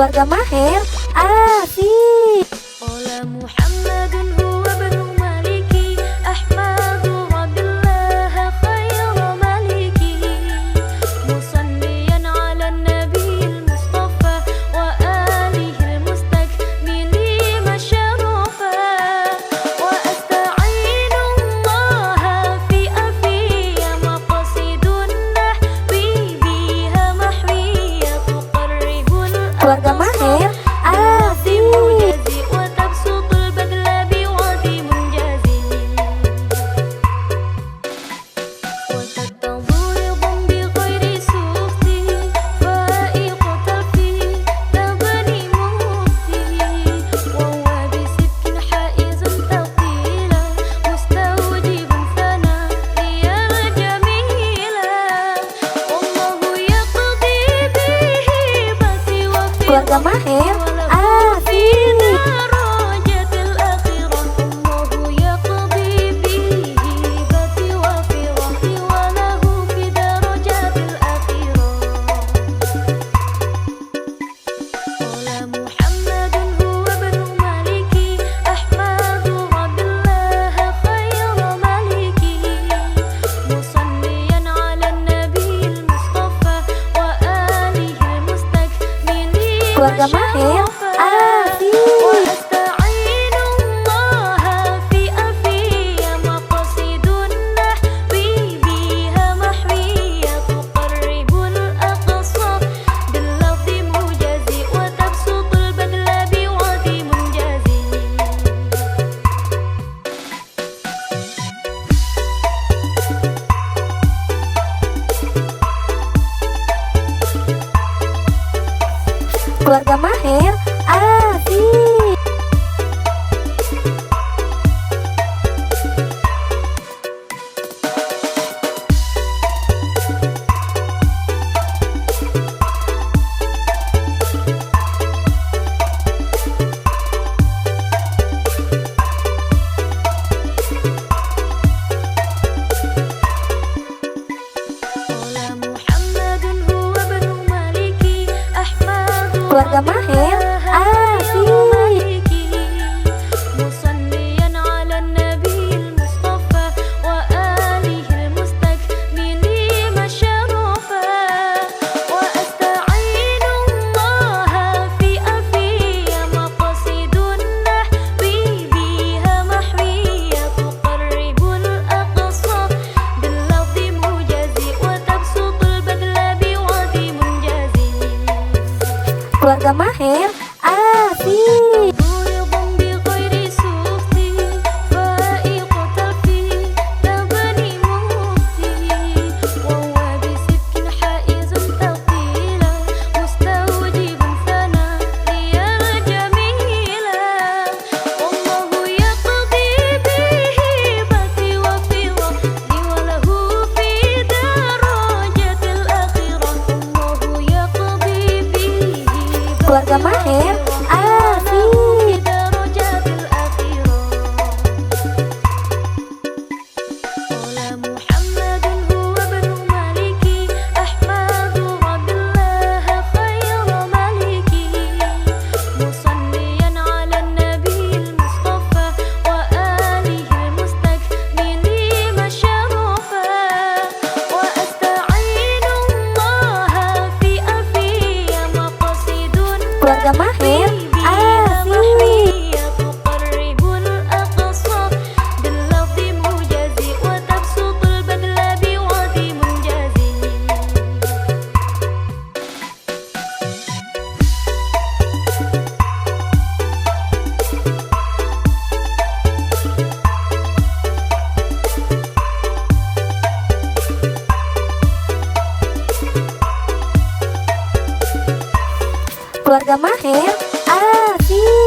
Keluarga Maher asik. قال محمد هو ابن مالكي أحمد رب الله خير مالكي مصليا على النبي المصطفى وآله المستكملين شرفا وأستعين الله في أفي مقاصد النحو بها محوية تقرب Keluarga Maher asik. وتبسط البذل بوعد منجز وتتضر ضم بغير سخط فائق تفي تبني مفتي وهو بسبك حائز ثقيلا مستوجب ثنائي الجميلا والله يقضي بهبتي وفي Keluarga Maher asik. درجة الآخرة الله يقضي بهبتي وفي رحمي وله في درجات الآخرة قال محمد هو ابن مالكي أحمد رب الله خير مالكي مصليا على النبي المصطفى وآله المستكملين Keluarga Maher asik. وأستعين الله في أفي مقاصد النحو بها محوية تقرب الأقصى باللفظ موجز وتبسط البذل بوعد منجز Keluarga Maher asik. قال محمد هو ابن مالكي أحمد Keluarga Maher asik. مصليا على النبي المصطفى وآله المستكملين شرفا وأستعين الله في أفي مقاصد النحو بها محوية تقرب الأقصى باللفظ موجز وتبسط البذل بوعد منجز Keluarga Maher asik. ضم بغير سخط فائق تفي تبني مفتي وهو بسبك حائز ثقيلا مستوجب ثنائي الجميلا والله يقضي بهبتي وفي رحمي وله في درجة الآخرة الله يقضي بهبتي Keluarga Maher asik. درجات الآخرة قال محمد هو ابن مالكي أحمد رب الله خير مالكي مصليا على النبي المصطفى وآله المستكملين شرفا وأستعين الله في أفي مقاصد Keluarga Maher asik. تقرب الأقصى باللفظ موجز وتبسط البذل بوعد منجز Keluarga Maher asik.